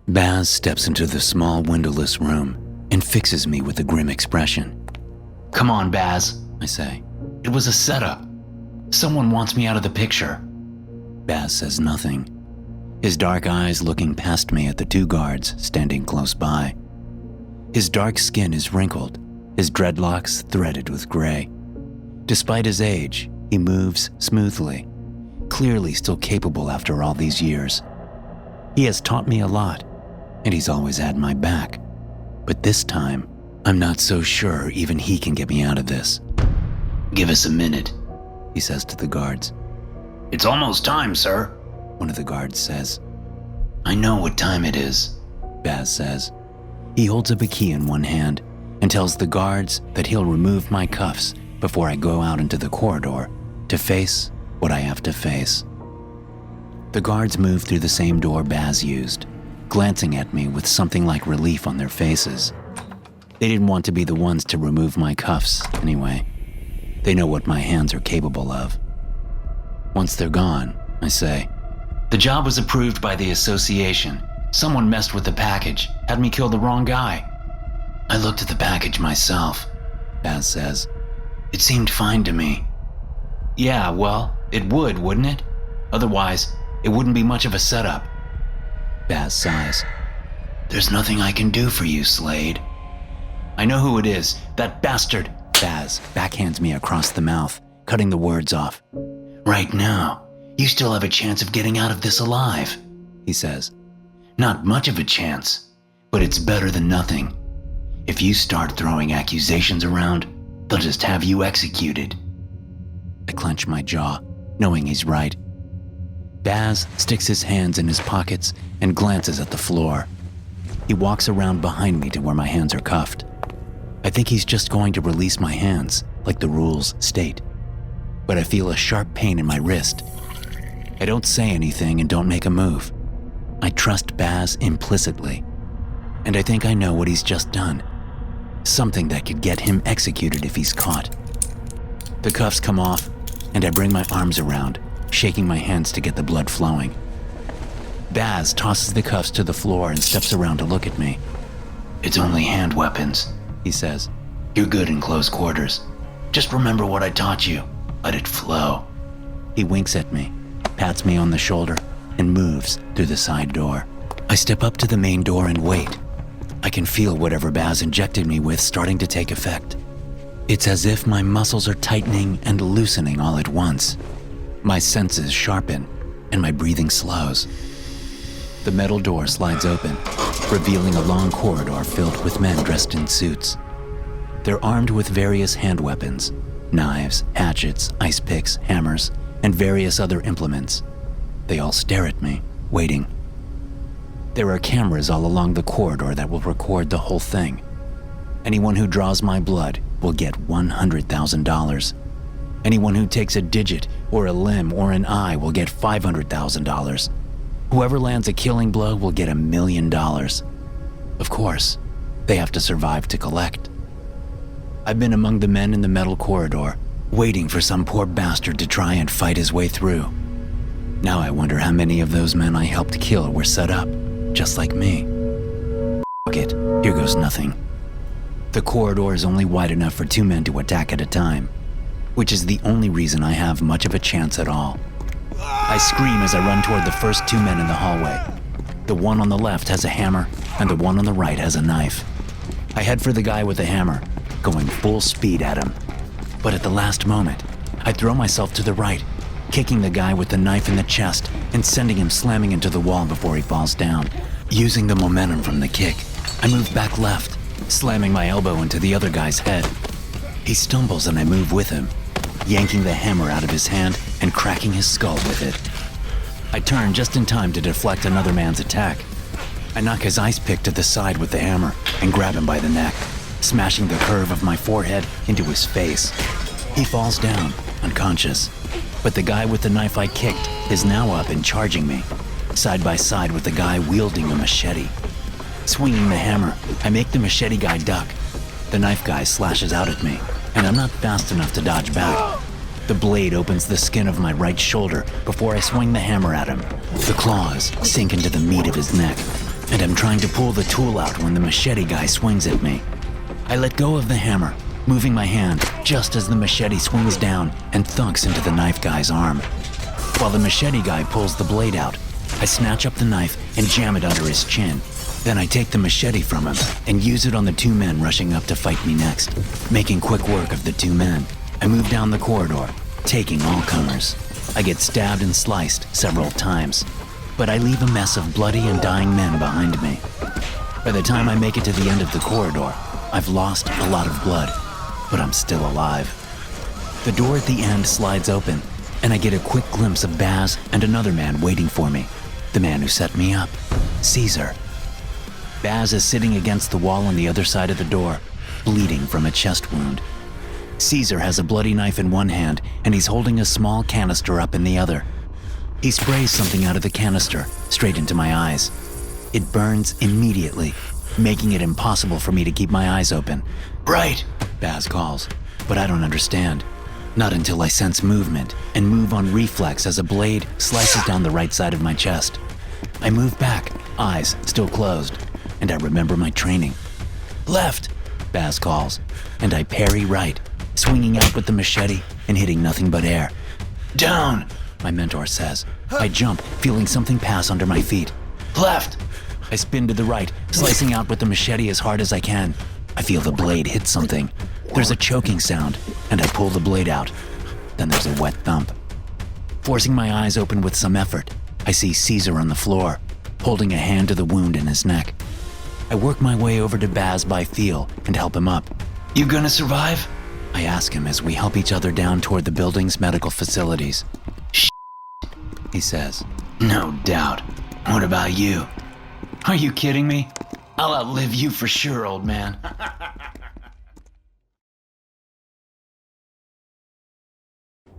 Baz steps into the small windowless room and fixes me with a grim expression. "Come on, Baz," I say. "It was a setup. Someone wants me out of the picture." Baz says nothing, his dark eyes looking past me at the two guards standing close by. His dark skin is wrinkled, his dreadlocks threaded with gray. Despite his age, he moves smoothly, clearly still capable after all these years. He has taught me a lot, and he's always had my back. But this time, I'm not so sure even he can get me out of this. "Give us a minute," he says to the guards. "It's almost time, sir," one of the guards says. "I know what time it is," Baz says. He holds up a key in one hand and tells the guards that he'll remove my cuffs before I go out into the corridor to face what I have to face. The guards move through the same door Baz used, glancing at me with something like relief on their faces. They didn't want to be the ones to remove my cuffs, anyway. They know what my hands are capable of. Once they're gone, I say, "The job was approved by the association. Someone messed with the package, had me kill the wrong guy." "I looked at the package myself," Baz says. "It seemed fine to me." "Yeah, well, it would, wouldn't it? Otherwise, it wouldn't be much of a setup." Baz sighs. "There's nothing I can do for you, Slade." "I know who it is, that bastard." Baz backhands me across the mouth, cutting the words off. "Right now, you still have a chance of getting out of this alive," he says. "Not much of a chance, but it's better than nothing. If you start throwing accusations around, they'll just have you executed." I clench my jaw, knowing he's right. Baz sticks his hands in his pockets and glances at the floor. He walks around behind me to where my hands are cuffed. I think he's just going to release my hands, like the rules state. But I feel a sharp pain in my wrist. I don't say anything and don't make a move. I trust Baz implicitly. And I think I know what he's just done. Something that could get him executed if he's caught. The cuffs come off, and I bring my arms around, shaking my hands to get the blood flowing. Baz tosses the cuffs to the floor and steps around to look at me. "It's only hand weapons," he says. "You're good in close quarters. Just remember what I taught you. Let it flow." He winks at me, pats me on the shoulder, and moves through the side door. I step up to the main door and wait. I can feel whatever Baz injected me with starting to take effect. It's as if my muscles are tightening and loosening all at once. My senses sharpen, and my breathing slows. The metal door slides open, revealing a long corridor filled with men dressed in suits. They're armed with various hand weapons, knives, hatchets, ice picks, hammers, and various other implements. They all stare at me, waiting. There are cameras all along the corridor that will record the whole thing. Anyone who draws my blood will get $100,000. Anyone who takes a digit or a limb or an eye will get $500,000. Whoever lands a killing blow will get $1 million. Of course, they have to survive to collect. I've been among the men in the metal corridor, waiting for some poor bastard to try and fight his way through. Now I wonder how many of those men I helped kill were set up, just like me. Fuck it, here goes nothing. The corridor is only wide enough for 2 men to attack at a time, which is the only reason I have much of a chance at all. I scream as I run toward the first 2 men in the hallway. The one on the left has a hammer, and the one on the right has a knife. I head for the guy with the hammer, going full speed at him. But at the last moment, I throw myself to the right, kicking the guy with the knife in the chest and sending him slamming into the wall before he falls down. Using the momentum from the kick, I move back left, slamming my elbow into the other guy's head. He stumbles and I move with him, yanking the hammer out of his hand and cracking his skull with it. I turn just in time to deflect another man's attack. I knock his ice pick to the side with the hammer and grab him by the neck, smashing the curve of my forehead into his face. He falls down, unconscious, but the guy with the knife I kicked is now up and charging me, side by side with the guy wielding a machete. Swinging the hammer, I make the machete guy duck. The knife guy slashes out at me, and I'm not fast enough to dodge back. The blade opens the skin of my right shoulder before I swing the hammer at him. The claws sink into the meat of his neck. and I'm trying to pull the tool out when the machete guy swings at me. I let go of the hammer, moving my hand just as the machete swings down and thunks into the knife guy's arm. While the machete guy pulls the blade out, I snatch up the knife and jam it under his chin. Then I take the machete from him and use it on the two men rushing up to fight me next. Making quick work of the two men, I move down the corridor, taking all comers. I get stabbed and sliced several times, but I leave a mess of bloody and dying men behind me. By the time I make it to the end of the corridor, I've lost a lot of blood, but I'm still alive. The door at the end slides open, and I get a quick glimpse of Baz and another man waiting for me, the man who set me up, Caesar. Baz is sitting against the wall on the other side of the door, bleeding from a chest wound. Caesar has a bloody knife in one hand, and he's holding a small canister up in the other. He sprays something out of the canister, straight into my eyes. It burns immediately, making it impossible for me to keep my eyes open. Right, Baz calls, but I don't understand. Not until I sense movement and move on reflex as a blade slices down the right side of my chest. I move back, eyes still closed, and I remember my training. Left, Baz calls, and I parry right, swinging out with the machete and hitting nothing but air. Down, my mentor says. I jump, feeling something pass under my feet. left. I spin to the right, slicing out with the machete as hard as I can. I feel the blade hit something. There's a choking sound, and I pull the blade out. Then there's a wet thump. Forcing my eyes open with some effort, I see Caesar on the floor, holding a hand to the wound in his neck. I work my way over to Baz by feel and help him up. You gonna survive? I ask him as we help each other down toward the building's medical facilities. He says. No doubt. What about you? Are you kidding me? I'll outlive you for sure, old man.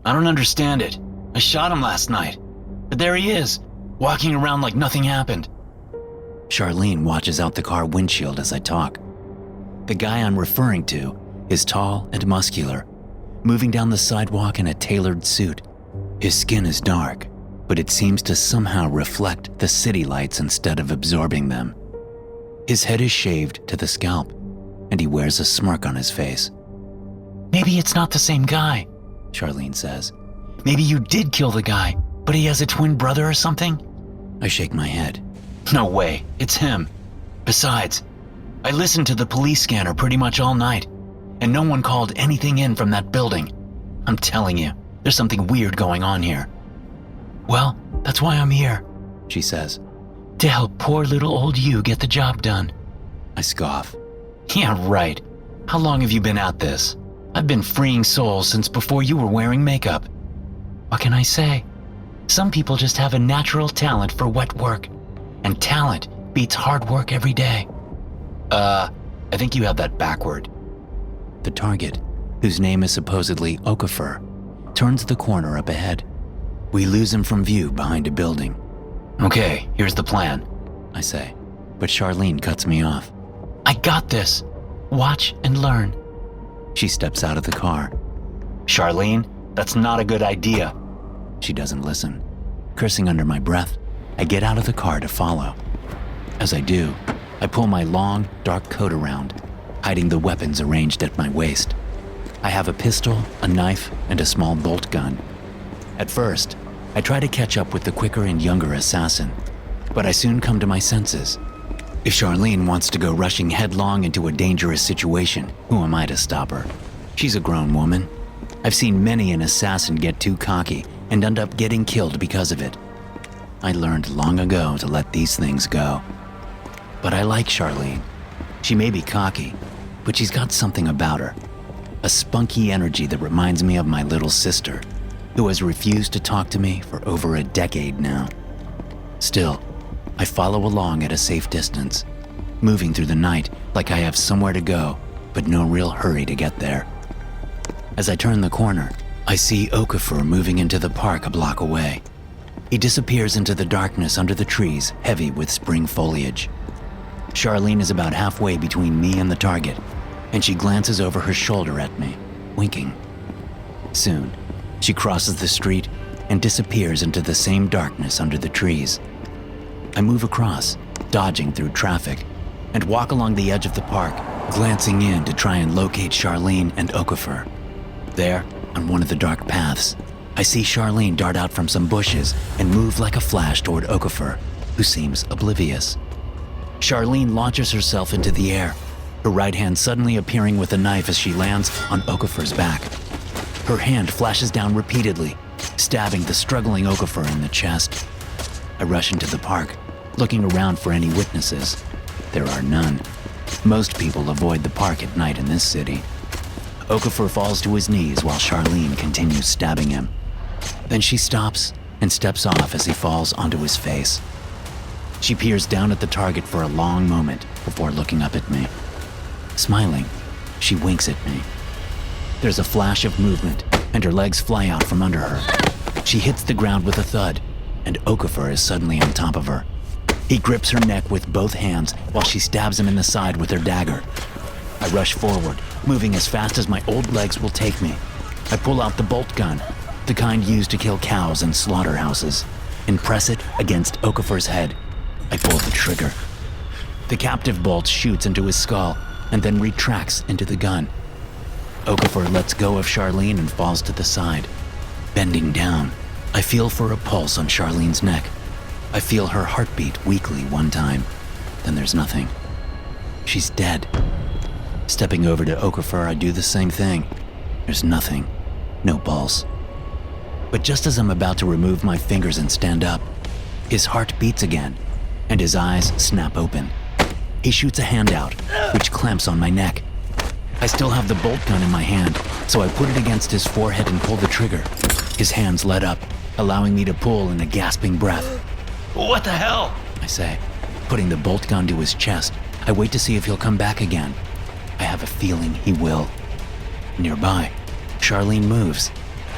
I don't understand it. I shot him last night. But there he is, walking around like nothing happened. Charlene watches out the car windshield as I talk. The guy I'm referring to is tall and muscular, moving down the sidewalk in a tailored suit. His skin is dark, but it seems to somehow reflect the city lights instead of absorbing them. His head is shaved to the scalp, and he wears a smirk on his face. Maybe it's not the same guy, Charlene says. Maybe you did kill the guy, but he has a twin brother or something? I shake my head. No way, it's him. Besides, I listened to the police scanner pretty much all night, and no one called anything in from that building. I'm telling you, there's something weird going on here. Well, that's why I'm here, she says. to help poor little old you get the job done. I scoff. Yeah, right. How long have you been at this? I've been freeing souls since before you were wearing makeup. What can I say? Some people just have a natural talent for wet work, and talent beats hard work every day. I think you have that backward. The target, whose name is supposedly Okafor, turns the corner up ahead. We lose him from view behind a building. Okay, here's the plan. I say, but Charlene cuts me off. I got this. Watch and learn. She steps out of the car. Charlene, that's not a good idea. She doesn't listen. Cursing under my breath, I get out of the car to follow. As I do, I pull my long, dark coat around, hiding the weapons arranged at my waist. I have a pistol, a knife, and a small bolt gun. At first, I try to catch up with the quicker and younger assassin, but I soon come to my senses. If Charlene wants to go rushing headlong into a dangerous situation, who am I to stop her? She's a grown woman. I've seen many an assassin get too cocky and end up getting killed because of it. I learned long ago to let these things go. But I like Charlene. She may be cocky, but she's got something about her. A spunky energy that reminds me of my little sister, who has refused to talk to me for over a decade now. Still, I follow along at a safe distance, moving through the night like I have somewhere to go, but no real hurry to get there. As I turn the corner, I see Okafor moving into the park a block away. He disappears into the darkness under the trees, heavy with spring foliage. Charlene is about halfway between me and the target, and she glances over her shoulder at me, winking. Soon, she crosses the street and disappears into the same darkness under the trees. I move across, dodging through traffic, and walk along the edge of the park, glancing in to try and locate Charlene and Okafor. There, on one of the dark paths, I see Charlene dart out from some bushes and move like a flash toward Okafor, who seems oblivious. Charlene launches herself into the air, her right hand suddenly appearing with a knife as she lands on Okafor's back. Her hand flashes down repeatedly, stabbing the struggling Okafor in the chest. I rush into the park, looking around for any witnesses. There are none. Most people avoid the park at night in this city. Okafor falls to his knees while Charlene continues stabbing him. Then she stops and steps off as he falls onto his face. She peers down at the target for a long moment before looking up at me. Smiling, she winks at me. There's a flash of movement, and her legs fly out from under her. She hits the ground with a thud, and Okafor is suddenly on top of her. He grips her neck with both hands while she stabs him in the side with her dagger. I rush forward, moving as fast as my old legs will take me. I pull out the bolt gun, the kind used to kill cows in slaughterhouses, and press it against Okafor's head. I pull the trigger. The captive bolt shoots into his skull and then retracts into the gun. Okafor lets go of Charlene and falls to the side. Bending down, I feel for a pulse on Charlene's neck. I feel her heartbeat weakly one time, then there's nothing. She's dead. Stepping over to Okafor, I do the same thing. There's nothing, no pulse. But just as I'm about to remove my fingers and stand up, his heart beats again, and his eyes snap open. He shoots a hand out, which clamps on my neck. I still have the bolt gun in my hand, so I put it against his forehead and pull the trigger. His hands let up, allowing me to pull in a gasping breath. What the hell? I say, putting the bolt gun to his chest. I wait to see if he'll come back again. I have a feeling he will. Nearby, Charlene moves.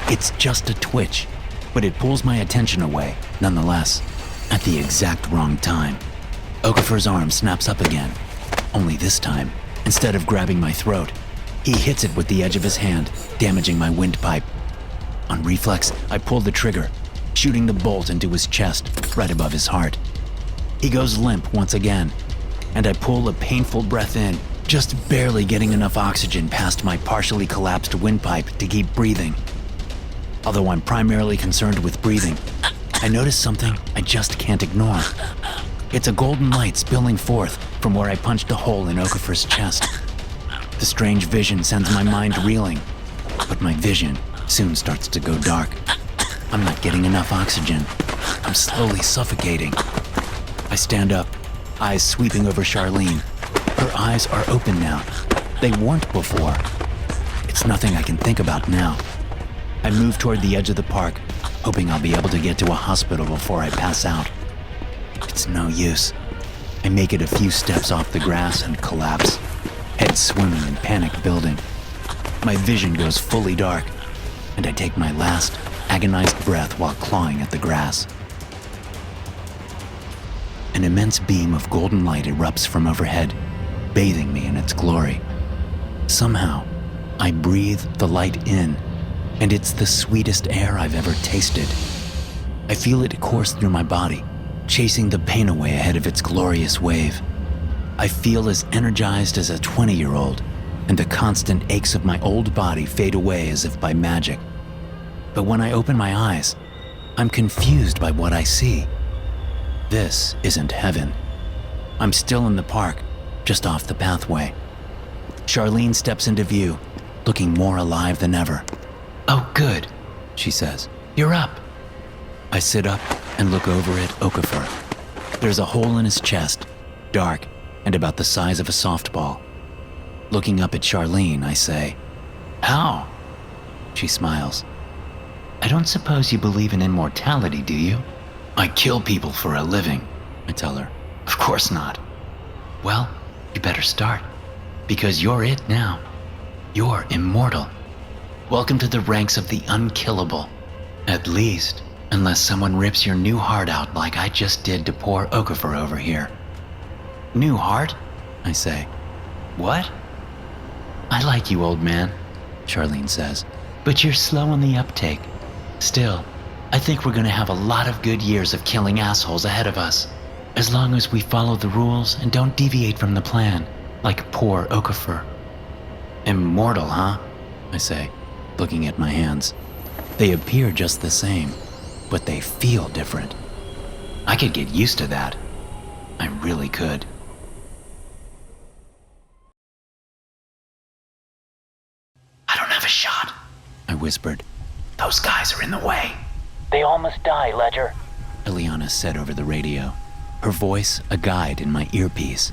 It's just a twitch, but it pulls my attention away, nonetheless, at the exact wrong time. Okafor's arm snaps up again, only this time, instead of grabbing my throat, he hits it with the edge of his hand, damaging my windpipe. On reflex, I pull the trigger, shooting the bolt into his chest, right above his heart. He goes limp once again, and I pull a painful breath in, just barely getting enough oxygen past my partially collapsed windpipe to keep breathing. Although I'm primarily concerned with breathing, I notice something I just can't ignore. It's a golden light spilling forth from where I punched a hole in Okafor's chest. The strange vision sends my mind reeling, but my vision soon starts to go dark. I'm not getting enough oxygen. I'm slowly suffocating. I stand up, eyes sweeping over Charlene. Her eyes are open now. They weren't before. It's nothing I can think about now. I move toward the edge of the park, hoping I'll be able to get to a hospital before I pass out. It's no use. I make it a few steps off the grass and collapse, head swimming and panic building. My vision goes fully dark, and I take my last agonized breath while clawing at the grass. An immense beam of golden light erupts from overhead, bathing me in its glory. Somehow, I breathe the light in, and it's the sweetest air I've ever tasted. I feel it course through my body, chasing the pain away ahead of its glorious wave. I feel as energized as a 20-year-old, and the constant aches of my old body fade away as if by magic. But when I open my eyes, I'm confused by what I see. This isn't heaven. I'm still in the park, just off the pathway. Charlene steps into view, looking more alive than ever. Oh, good, She says. you're up. I sit up and look over at Okafor. There's a hole in his chest, dark and about the size of a softball. Looking up at Charlene, I say, How? She smiles. I don't suppose you believe in immortality, do you? I kill people for a living, I tell her. Of course not. Well, you better start, because you're it now. You're immortal. Welcome to the ranks of the Unkillable. At least, unless someone rips your new heart out like I just did to poor Okafor over here. New heart? I say. What? I like you, old man, Charlene says. but you're slow on the uptake. Still, I think we're gonna have a lot of good years of killing assholes ahead of us. As long as we follow the rules and don't deviate from the plan, like poor Okafor. Immortal, huh? I say, looking at my hands. They appear just the same, but they feel different. I could get used to that. I really could. I don't have a shot, I whispered. Those guys are in the way. They all must die, Ledger. Eliana said over the radio, her voice a guide in my earpiece.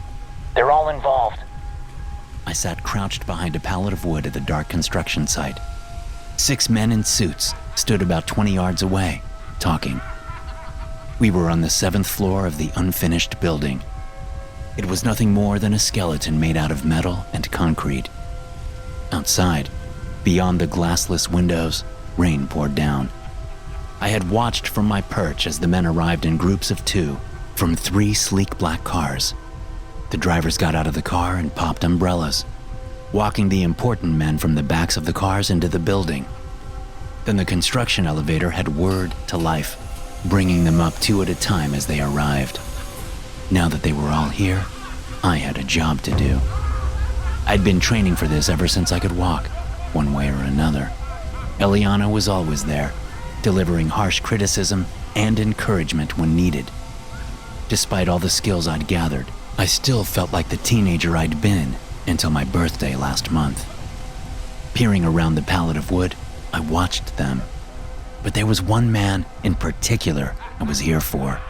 They're all involved. I sat crouched behind a pallet of wood at the dark construction site. 6 men in suits stood about 20 yards away, talking. We were on the 7th floor of the unfinished building. It was nothing more than a skeleton made out of metal and concrete. Outside, beyond the glassless windows, rain poured down. I had watched from my perch as the men arrived in groups of 2 from 3 sleek black cars. The drivers got out of the car and popped umbrellas, walking the important men from the backs of the cars into the building. Then the construction elevator had whirred to life, bringing them up 2 at a time as they arrived. Now that they were all here, I had a job to do. I'd been training for this ever since I could walk, one way or another. Eliana was always there, delivering harsh criticism and encouragement when needed. Despite all the skills I'd gathered, I still felt like the teenager I'd been until my birthday last month. Peering around the pallet of wood, I watched them. But there was one man in particular I was here for.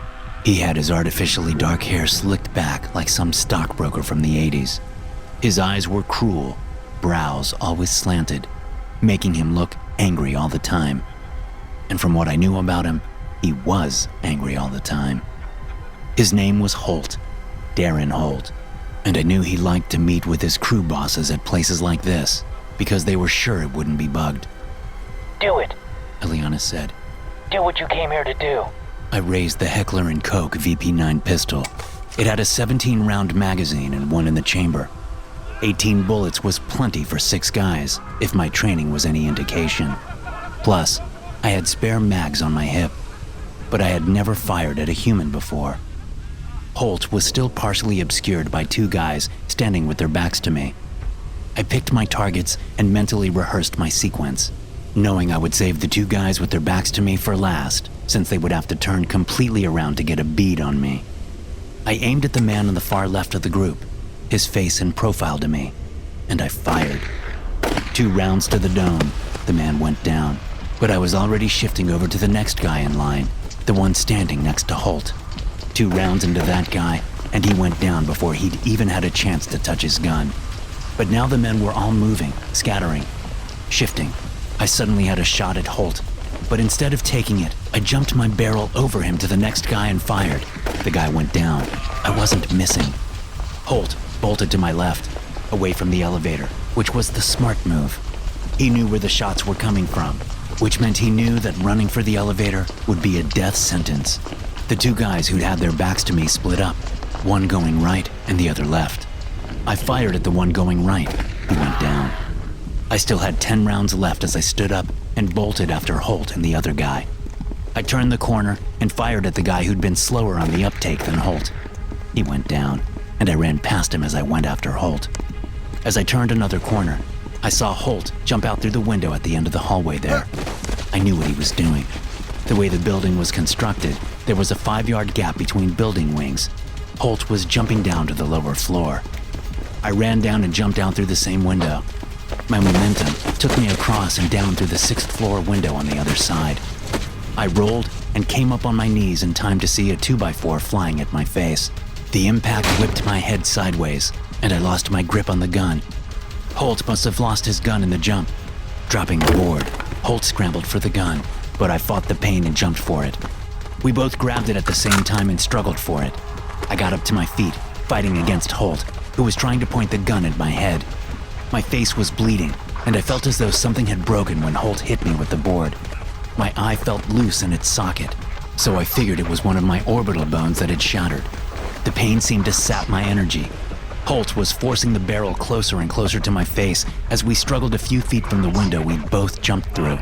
He had his artificially dark hair slicked back like some stockbroker from the 80s. His eyes were cruel, brows always slanted, making him look angry all the time. And from what I knew about him, he was angry all the time. His name was Holt, Darren Holt, and I knew he liked to meet with his crew bosses at places like this because they were sure it wouldn't be bugged. Do it. Eliana said. Do what you came here to do. I raised the Heckler & Koch VP9 pistol. It had a 17-round magazine and one in the chamber. 18 bullets was plenty for 6 guys, if my training was any indication. Plus, I had spare mags on my hip, but I had never fired at a human before. Holt was still partially obscured by 2 guys standing with their backs to me. I picked my targets and mentally rehearsed my sequence, knowing I would save the 2 guys with their backs to me for last, since they would have to turn completely around to get a bead on me. I aimed at the man on the far left of the group, his face in profile to me, and I fired. 2 rounds to the dome, the man went down, but I was already shifting over to the next guy in line, the one standing next to Holt. 2 rounds into that guy, and he went down before he'd even had a chance to touch his gun. But now the men were all moving, scattering, shifting. I suddenly had a shot at Holt, but instead of taking it, I jumped my barrel over him to the next guy and fired. The guy went down. I wasn't missing. Holt bolted to my left, away from the elevator, which was the smart move. He knew where the shots were coming from, which meant he knew that running for the elevator would be a death sentence. The 2 guys who'd had their backs to me split up, one going right and the other left. I fired at the one going right. He went down. I still had 10 rounds left as I stood up and bolted after Holt and the other guy. I turned the corner and fired at the guy who'd been slower on the uptake than Holt. He went down, and I ran past him as I went after Holt. As I turned another corner, I saw Holt jump out through the window at the end of the hallway there. I knew what he was doing. The way the building was constructed, there was a 5-yard gap between building wings. Holt was jumping down to the lower floor. I ran down and jumped out through the same window. My momentum took me across and down through the 6th floor window on the other side. I rolled and came up on my knees in time to see a 2x4 flying at my face. The impact whipped my head sideways, and I lost my grip on the gun. Holt must have lost his gun in the jump. Dropping the board, Holt scrambled for the gun, but I fought the pain and jumped for it. We both grabbed it at the same time and struggled for it. I got up to my feet, fighting against Holt, who was trying to point the gun at my head. My face was bleeding, and I felt as though something had broken when Holt hit me with the board. My eye felt loose in its socket, so I figured it was one of my orbital bones that had shattered. The pain seemed to sap my energy. Holt was forcing the barrel closer and closer to my face as we struggled a few feet from the window we'd both jumped through.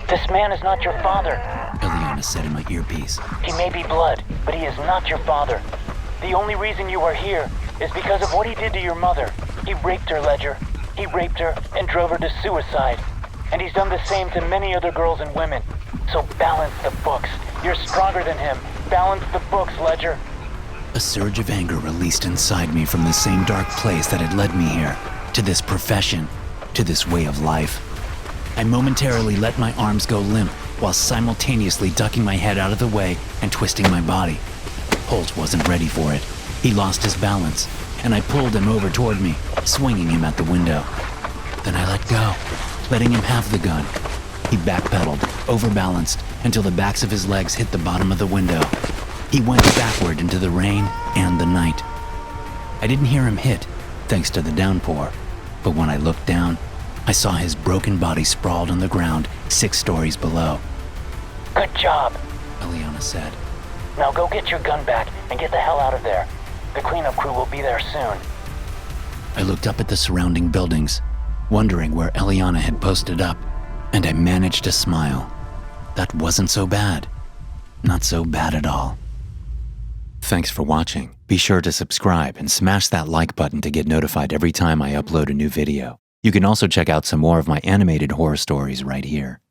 This man is not your father, Eliana said in my earpiece. He may be blood, but he is not your father. The only reason you are here is because of what he did to your mother. He raped her, Ledger. He raped her and drove her to suicide. And he's done the same to many other girls and women. So balance the books. You're stronger than him. Balance the books, Ledger. A surge of anger released inside me from the same dark place that had led me here, to this profession, to this way of life. I momentarily let my arms go limp while simultaneously ducking my head out of the way and twisting my body. Holt wasn't ready for it. He lost his balance, and I pulled him over toward me, swinging him at the window. Then I let go, letting him have the gun. He backpedaled, overbalanced, until the backs of his legs hit the bottom of the window. He went backward into the rain and the night. I didn't hear him hit, thanks to the downpour, but when I looked down, I saw his broken body sprawled on the ground 6 stories below. Good job. Eliana said. Now go get your gun back and get the hell out of there. The cleanup crew will be there soon. I looked up at the surrounding buildings, wondering where Eliana had posted up, and I managed to smile. That wasn't so bad. Not so bad at all. Thanks for watching. Be sure to subscribe and smash that like button to get notified every time I upload a new video. You can also check out some more of my animated horror stories right here.